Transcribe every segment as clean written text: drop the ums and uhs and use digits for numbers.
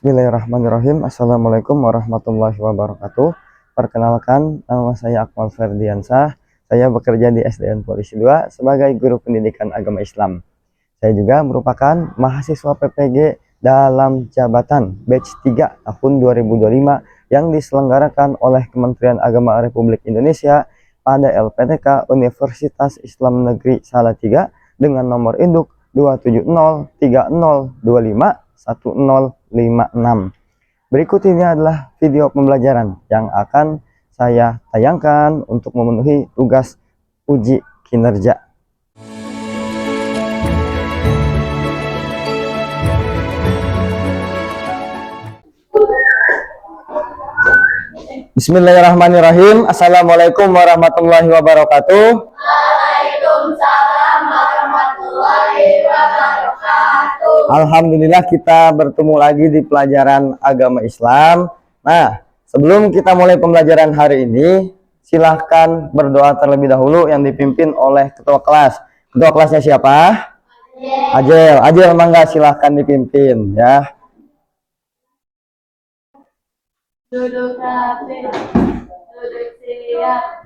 Bismillahirrahmanirrahim. Assalamualaikum warahmatullahi wabarakatuh. Perkenalkan, nama saya Akmal Ferdiansah. Saya bekerja di SDN Polisi 2 sebagai guru pendidikan agama Islam. Saya juga merupakan mahasiswa PPG dalam jabatan batch 3 tahun 2025 yang diselenggarakan oleh Kementerian Agama Republik Indonesia pada LPTK Universitas Islam Negeri Salatiga dengan nomor induk 27030251056. Berikut ini adalah video pembelajaran yang akan saya tayangkan untuk memenuhi tugas uji kinerja. Bismillahirrahmanirrahim. Assalamualaikum warahmatullahi wabarakatuh. Waalaikumsalam warahmatullahi wabarakatuh. Alhamdulillah kita bertemu lagi di pelajaran agama Islam. Nah, sebelum kita mulai pembelajaran hari ini, silahkan berdoa terlebih dahulu yang dipimpin oleh ketua kelas. Ketua kelasnya siapa? Ajel. Ajel, mangga silahkan dipimpin ya. Duduk rapi, duduk siap,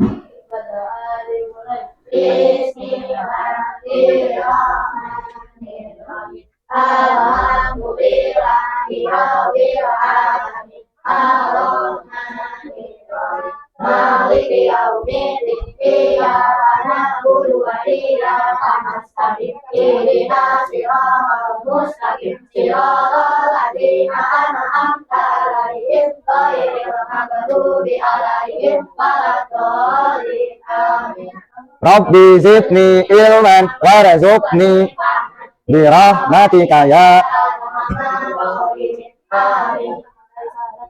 berdoa dimulai. Bismillahirrahmanirrahim. Alhamdulillahi rabbil alamin. Ar-Rahmanir-Rahim. Maliki yaumiddin. Iyyaka na'budu wa iyyaka nasta'in. Ihdinas siratal mustaqim. Siratal ladzina an'amta 'alaihim ghairil maghdubi 'alaihim waladdallin. Amin. Rabbi zidni ilman warzuqni birahmatika ya.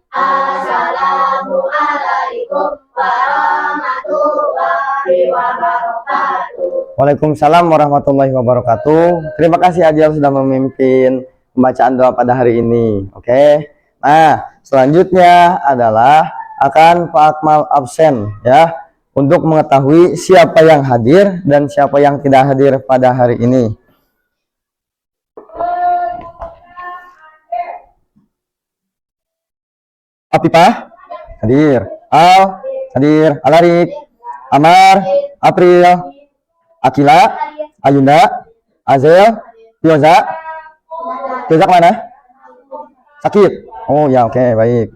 Assalamualaikum warahmatullahi wabarakatuh. Waalaikumsalam warahmatullahi wabarakatuh. Terima kasih Ajel sudah memimpin pembacaan doa pada hari ini. Oke. Nah, selanjutnya adalah akan Pak Akmal absen ya, untuk mengetahui siapa yang hadir dan siapa yang tidak hadir pada hari ini. Apipah hadir, Al hadir, Alarik, Amar, April, Akila, Ayunda, Azel, Tioza. Tioza mana? Sakit. Oh ya, oke, baik.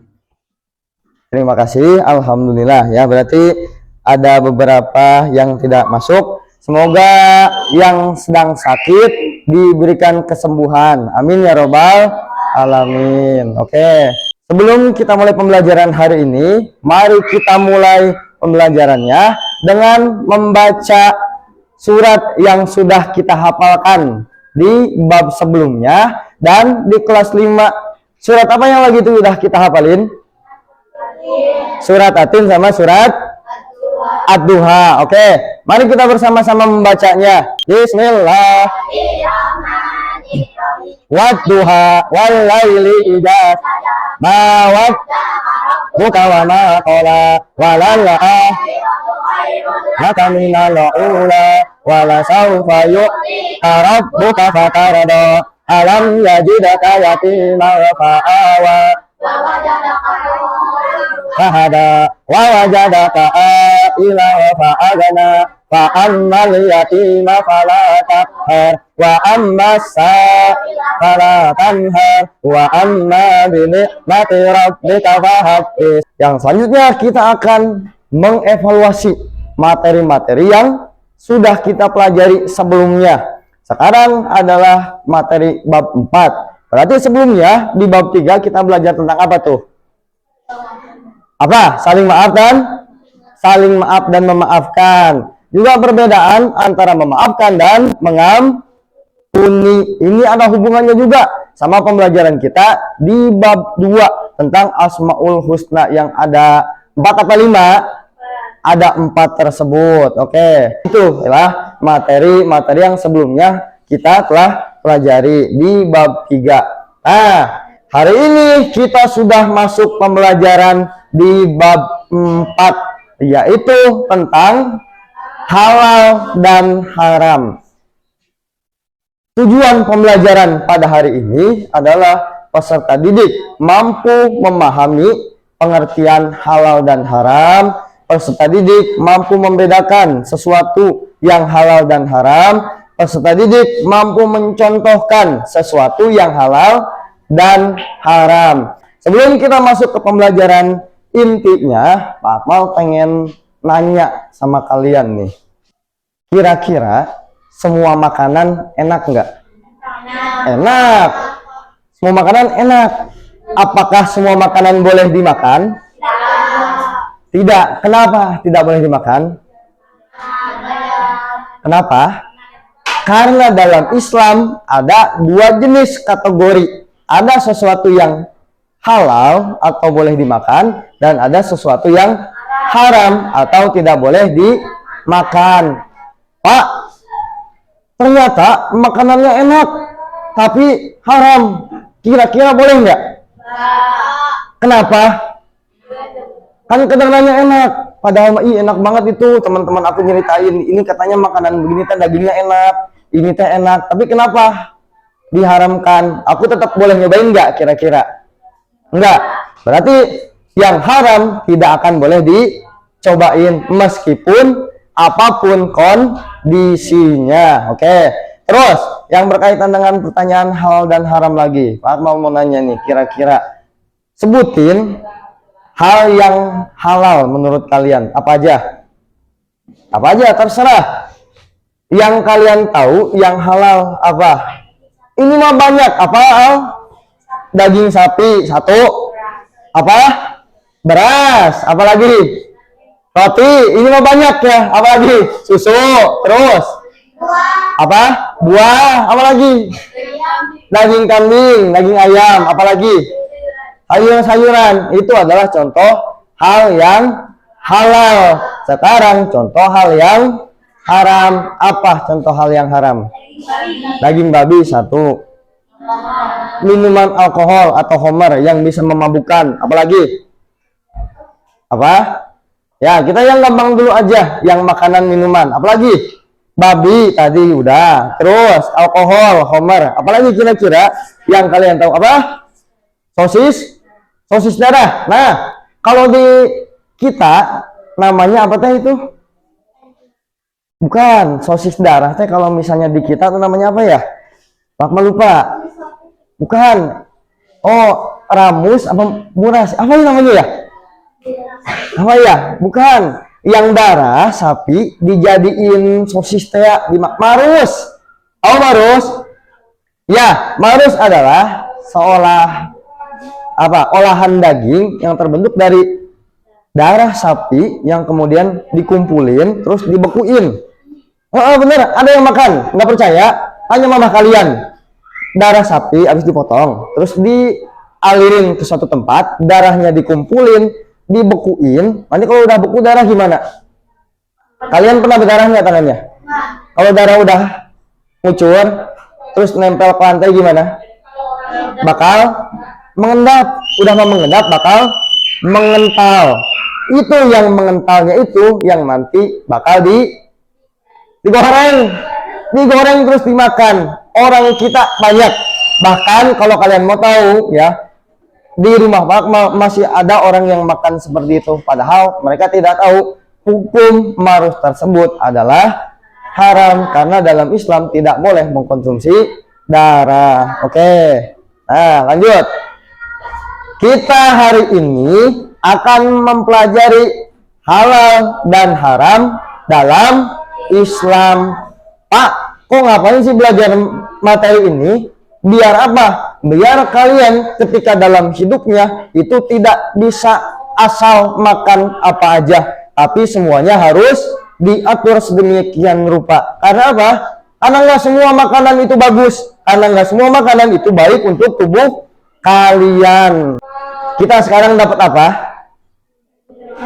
Terima kasih. Alhamdulillah ya, berarti ada beberapa yang tidak masuk. Semoga yang sedang sakit diberikan kesembuhan. Amin ya robbal alamin. Oke. Sebelum kita mulai pembelajaran hari ini, mari kita mulai pembelajarannya dengan membaca surat yang sudah kita hafalkan di bab sebelumnya dan di kelas 5. Surat apa yang lagi itu udah kita hafalin? Surat Atin sama surat Ad-Duha. Oke, mari kita bersama-sama membacanya. Bismillah. Wad-duha wal-laili idza ma wadduka wa ma qala walalla laka minal ula wala sawfa yu'tika rabbuka fatarda alam yajidaka yatiman fa'awa fahada wa wajadaka aila fa'agana fa ammal yatima fala taqhar wa ammas fala tanhar wa amma bi ni'mati rabbika fahaddits. Yang selanjutnya kita akan mengevaluasi materi-materi yang sudah kita pelajari sebelumnya. Sekarang adalah materi bab 4. Berarti sebelumnya di bab 3 kita belajar tentang apa tuh? Apa? Saling maaf dan memaafkan. Juga perbedaan antara memaafkan dan mengampuni. Ini ada hubungannya juga sama pembelajaran kita di bab 2 tentang Asmaul Husna yang ada 4 atau 5? Ada 4 tersebut. Oke, itu adalah materi-materi yang sebelumnya kita telah pelajari di bab 3. Nah, hari ini kita sudah masuk pembelajaran di bab 4, yaitu tentang halal dan haram. Tujuan pembelajaran pada hari ini adalah peserta didik mampu memahami pengertian halal dan haram. Peserta didik mampu membedakan sesuatu yang halal dan haram. Peserta didik mampu mencontohkan sesuatu yang halal dan haram. Sebelum kita masuk ke pembelajaran intinya, Pak Akmal pengen nanya sama kalian nih. Kira-kira semua makanan enak nggak? Enak. Semua makanan enak. Apakah semua makanan boleh dimakan? Tidak. Kenapa tidak boleh dimakan? Kenapa? Karena dalam Islam ada dua jenis kategori. Ada sesuatu yang halal atau boleh dimakan, dan ada sesuatu yang haram atau tidak boleh dimakan. Pak, ternyata makanannya enak, tapi haram. Kira-kira boleh nggak? Kenapa? Kan kedengarannya enak, padahal enak banget itu. Teman-teman aku nyeritain, ini katanya makanan begini teh dagingnya enak, ini teh enak, tapi kenapa diharamkan? Aku tetap boleh nyobain nggak kira-kira? Enggak. Berarti yang haram tidak akan boleh dicobain meskipun apapun kondisinya. Oke. Terus yang berkaitan dengan pertanyaan halal dan haram lagi, Pak mau nanya nih, kira-kira sebutin hal yang halal menurut kalian, apa aja? Apa aja, terserah. Yang kalian tahu yang halal apa? Ini mah banyak. Apa, Al? Daging sapi satu. Apa? Beras. Apa lagi? Roti. Ini mah banyak ya. Apa lagi? Susu. Terus? Apa? Buah. Apa lagi? Daging kambing, daging ayam. Apa lagi? Sayur-sayuran. Itu adalah contoh hal yang halal. Sekarang contoh hal yang haram. Apa contoh hal yang haram? Daging babi satu. Minuman alkohol atau homer yang bisa memabukkan. Apalagi? Apa? Ya, kita yang gampang dulu aja, yang makanan minuman. Apalagi? Babi tadi udah. Terus alkohol, homer. Apalagi kira-kira yang kalian tahu? Apa? Sosis? Sosis darah. Nah, kalau di kita namanya apa teh itu? Bukan sosis darah teh, kalau misalnya di kita tuh namanya apa ya? Pak lupa. Bukan. Oh, ramus apa muras? Apa yang namanya ya? Apa ya? Bukan. Yang darah sapi dijadiin sosis teh di marus. Oh, marus. Ya, marus adalah seolah apa? Olahan daging yang terbentuk dari darah sapi yang kemudian dikumpulin terus dibekuin. Oh, bener, ada yang makan, nggak percaya? Tanya mama kalian. Darah sapi habis dipotong, terus dialirin ke suatu tempat, darahnya dikumpulin, dibekuin. Nanti kalau udah beku darah gimana? Kalian pernah berdarah nggak tangannya? Kalau darah udah ngucur, terus nempel ke lantai gimana? Bakal mengendap. Udah mau mengendap, bakal mengental. Itu yang mengentalnya itu yang nanti bakal digoreng terus dimakan. Orang kita banyak. Bahkan kalau kalian mau tahu ya, di rumah Pak masih ada orang yang makan seperti itu, padahal mereka tidak tahu hukum marus tersebut adalah haram karena dalam Islam tidak boleh mengkonsumsi darah. Oke. Nah, lanjut. Kita hari ini akan mempelajari halal dan haram dalam Islam. Pak, kok ngapain sih belajar materi ini? Biar apa? Biar kalian ketika dalam hidupnya itu tidak bisa asal makan apa aja, tapi semuanya harus diatur sedemikian rupa. Karena apa? Karena nggak semua makanan itu bagus. Karena nggak semua makanan itu baik untuk tubuh kalian. Kita sekarang dapat apa?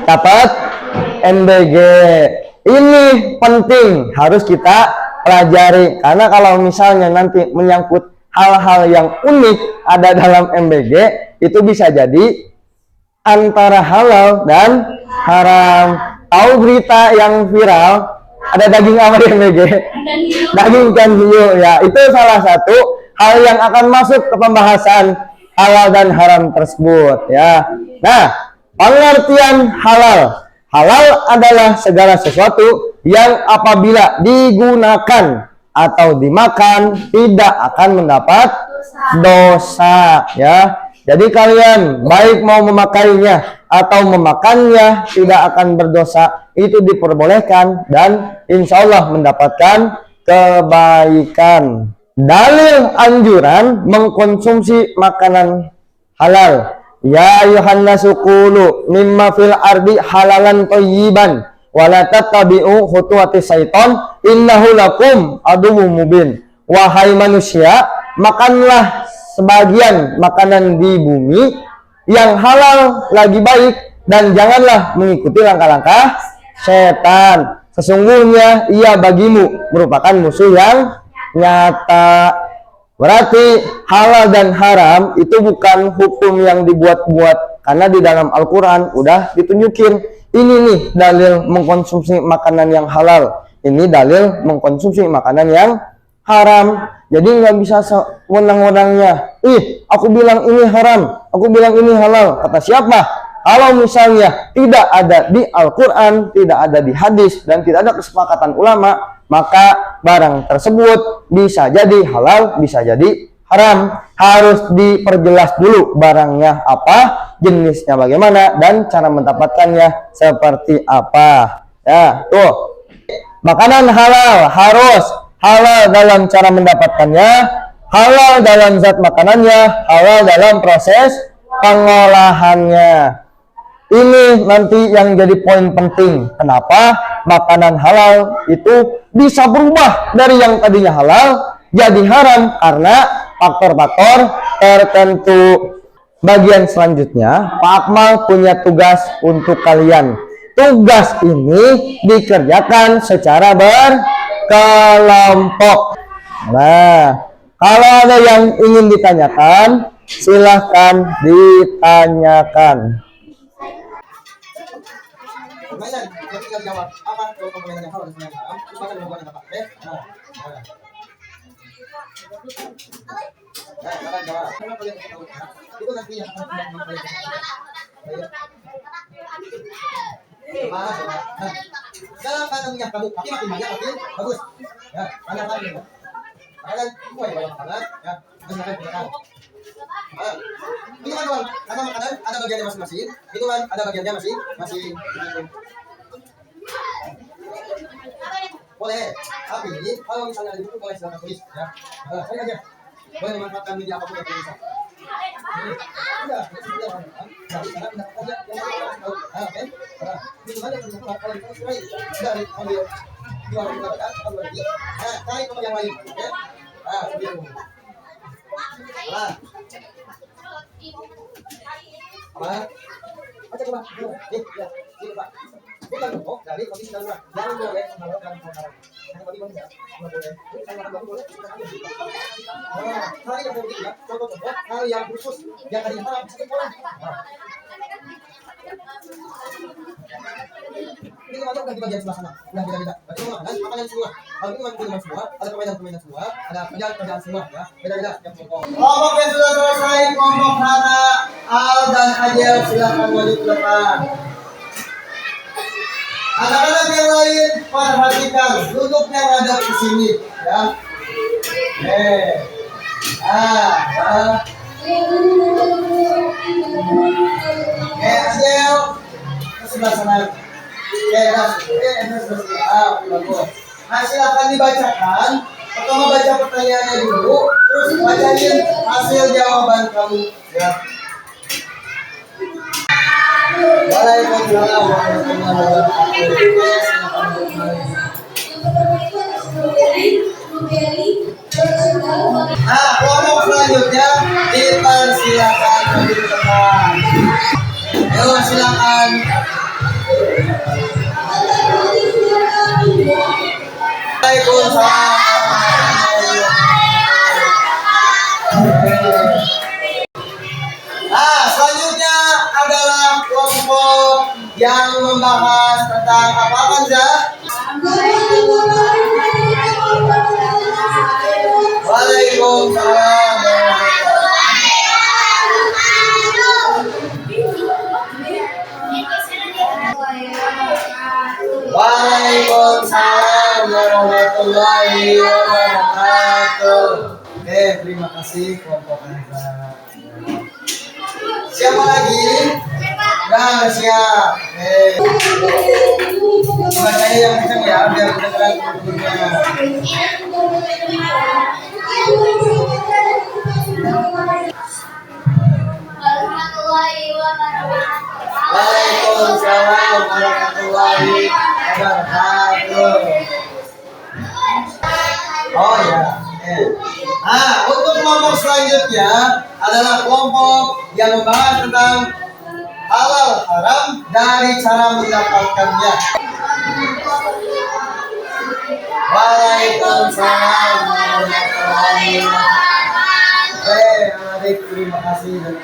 Dapat MBG. Ini penting, harus kita pelajari. Karena kalau misalnya nanti menyangkut hal-hal yang unik ada dalam MBG, itu bisa jadi antara halal dan haram. Tahu berita yang viral, ada daging apa di MBG? Daging ikan hiu ya. Itu salah satu hal yang akan masuk ke pembahasan halal dan haram tersebut ya. Nah, pengertian halal. Halal adalah segala sesuatu yang apabila digunakan atau dimakan tidak akan mendapat dosa ya. Jadi kalian baik mau memakainya atau memakannya tidak akan berdosa, itu diperbolehkan dan insya Allah mendapatkan kebaikan. Dalil anjuran mengkonsumsi makanan halal. Ya ayuhan nasu kulu mimma fil ardi halalan thayyiban wala tattabi'u khutuwatis syaiton innahu lakum aduwwum mubin. Wahai manusia, makanlah sebagian makanan di bumi yang halal lagi baik dan janganlah mengikuti langkah-langkah setan. Sesungguhnya ia bagimu merupakan musuh yang nyata. Berarti halal dan haram itu bukan hukum yang dibuat-buat, karena di dalam Al-Quran udah ditunjukin ini nih dalil mengkonsumsi makanan yang halal, ini dalil mengkonsumsi makanan yang haram. Jadi nggak bisa sewenang-wenangnya, aku bilang ini haram, aku bilang ini halal. Kata siapa? Kalau misalnya tidak ada di Al-Quran, tidak ada di hadis, dan tidak ada kesepakatan ulama, maka barang tersebut bisa jadi halal, bisa jadi haram. Harus diperjelas dulu barangnya apa, jenisnya bagaimana, dan cara mendapatkannya seperti apa. Ya, tuh. Makanan halal harus halal dalam cara mendapatkannya, halal dalam zat makanannya, halal dalam proses pengolahannya. Ini nanti yang jadi poin penting. Kenapa makanan halal itu bisa berubah dari yang tadinya halal jadi haram karena faktor-faktor tertentu. Bagian selanjutnya, Pak Akmal punya tugas untuk kalian. Tugas ini dikerjakan secara berkelompok. Nah, kalau ada yang ingin ditanyakan, silahkan ditanyakan. Permainan, jadi tinggal jawab apa kalau permainan yang halal dan yang haram, terus baca dua apa? Oke? Nah, jawab. Kenapa kalian tahu? Itu nanti yang akan kalian dalam kandangnya kamu, tapi makin banyak makin bagus. Ya, tanyakan dulu. Kalian semua yang banyak makanan, ya, silakan gunakan. Minuman doang, karena makanan ada bagiannya masing-masing, minuman ada bagiannya masing-masing. Boleh, tapi kalau misalnya ada buku boleh silakan tulis, ya. Saya aja, boleh memanfaatkan media apapun yang bisa. Udah, sudah, jadi karena tidak ada yang tahu, oke? Minuman yang terbuka kalau dikurai, dari ambil dua orang kita kalau lagi, cari tempat yang lain, oke? Begitu. Apa? Baca coba. Ya, sini Pak. Bukan dong, dari kondisi darurat. Jangan boleh mengalami kebakaran. Yang bagi bagi ya, nggak boleh. Saya makan boleh. Hal yang penting ya, contoh-contoh hal yang khusus yang tadi haram bisa boleh. Ini mana udah di bagian sebelah sana, udah beda-beda. Berarti makanan semua. Kalau ini minuman semua, ada permainan semua, ada kerjaan semua, ya beda-beda. Oke, sudah selesai kelompok Hana, Al dan Adel, silakan maju ke depan. Anak-anak yang lain perhatikan, duduknya menghadap ke sini, ya. Adel ke sebelah sana. Bagus. Nah, silakan dibacakan. Pertama baca pertanyaannya dulu, terus bacain hasil jawaban kamu. Ya. Waalaikumsalam warahmatullahi wabarakatuh. Nah, kelompok selanjutnya dipersilakan berdiri ke depan. Ayo silakan. Waalaikumsalam. Nah, selanjutnya adalah kelompok yang membahas tentang apa, Kanza? Waalaikumsalam. Waalaikumsalam warahmatullahi wabarakatuh. Oke, terima kasih kelompok Anda. Siapa lagi? Nah, siap. Bacanya yang kencang ya, biar kedengeran gurunya. Waalaikumsalam warahmatullahi wabarakatuh. Oh ya. Nah, untuk kelompok selanjutnya adalah kelompok yang membahas tentang halal haram dari cara mendapatkannya. Waalaikumsalam warahmatullahi wabarakatuh. Adik, terima kasih dan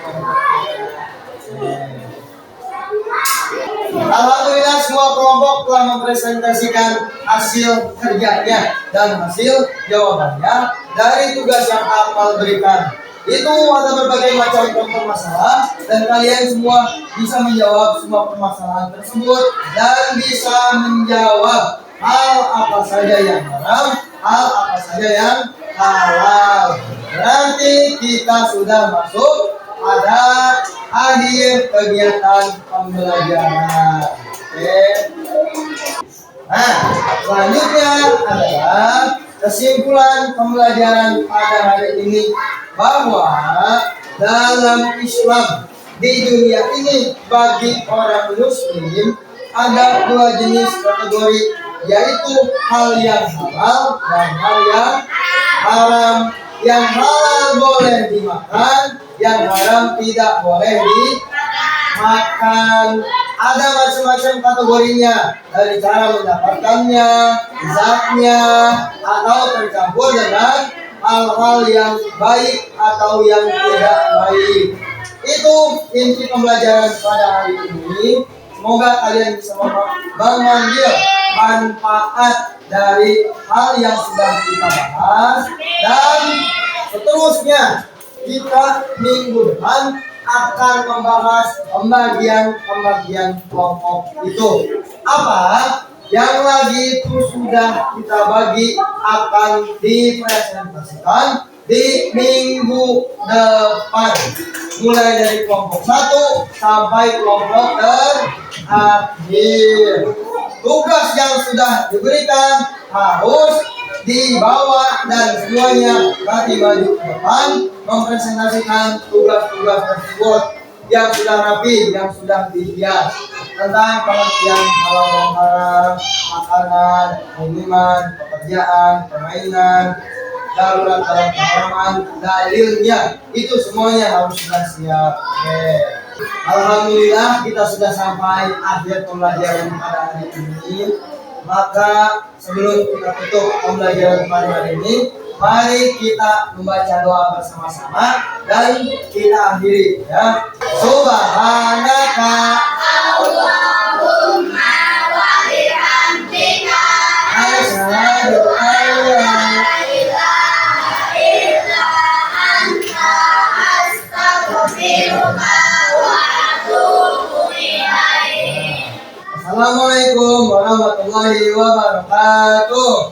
alhamdulillah semua kelompok telah mempresentasikan hasil kerjanya dan hasil jawabannya dari tugas yang hafal berikan. Itu ada berbagai macam contoh masalah dan kalian semua bisa menjawab semua permasalahan tersebut dan bisa menjawab hal apa saja yang haram, hal apa saja yang halal. Berarti kita sudah masuk pada akhir kegiatan pembelajaran. Oke. Nah, selanjutnya adalah kesimpulan pembelajaran pada hari ini bahwa dalam Islam di dunia ini bagi orang muslim ada dua jenis kategori, yaitu hal yang halal dan hal yang haram. Yang halal boleh dimakan, yang haram tidak boleh dimakan. Ada macam-macam kategorinya, dari cara mendapatkannya, zatnya, atau tercampur dengan hal-hal yang baik atau yang tidak baik. Itu inti pembelajaran pada hari ini. Semoga kalian bisa mengambil manfaat dari hal yang sudah kita bahas, dan seterusnya kita minggu depan akan membahas pembagian kelompok itu. Apa yang lagi itu sudah kita bagi akan dipresentasikan di minggu depan, mulai dari kelompok 1 sampai kelompok terakhir. Tugas yang sudah diberikan harus dibawa dan semuanya nanti maju ke depan mempresentasikan tugas-tugas tersebut yang sudah rapi, yang sudah dihias tentang pengertian halal dan haram, makanan, minuman, pekerjaan, permainan, darurat dalam keharaman, dalilnya, itu semuanya harus sudah siap. Alhamdulillah kita sudah sampai akhir pembelajaran pada hari ini. Maka sebelum kita tutup pembelajaran pada hari ini, mari kita membaca doa bersama-sama dan kita akhiri ya. Subhanaka Allahumma wa bihamdika asyhadu an la ilaha illa anta astaghfiruka wa atubu ilaik. Assalamualaikum warahmatullahi wabarakatuh.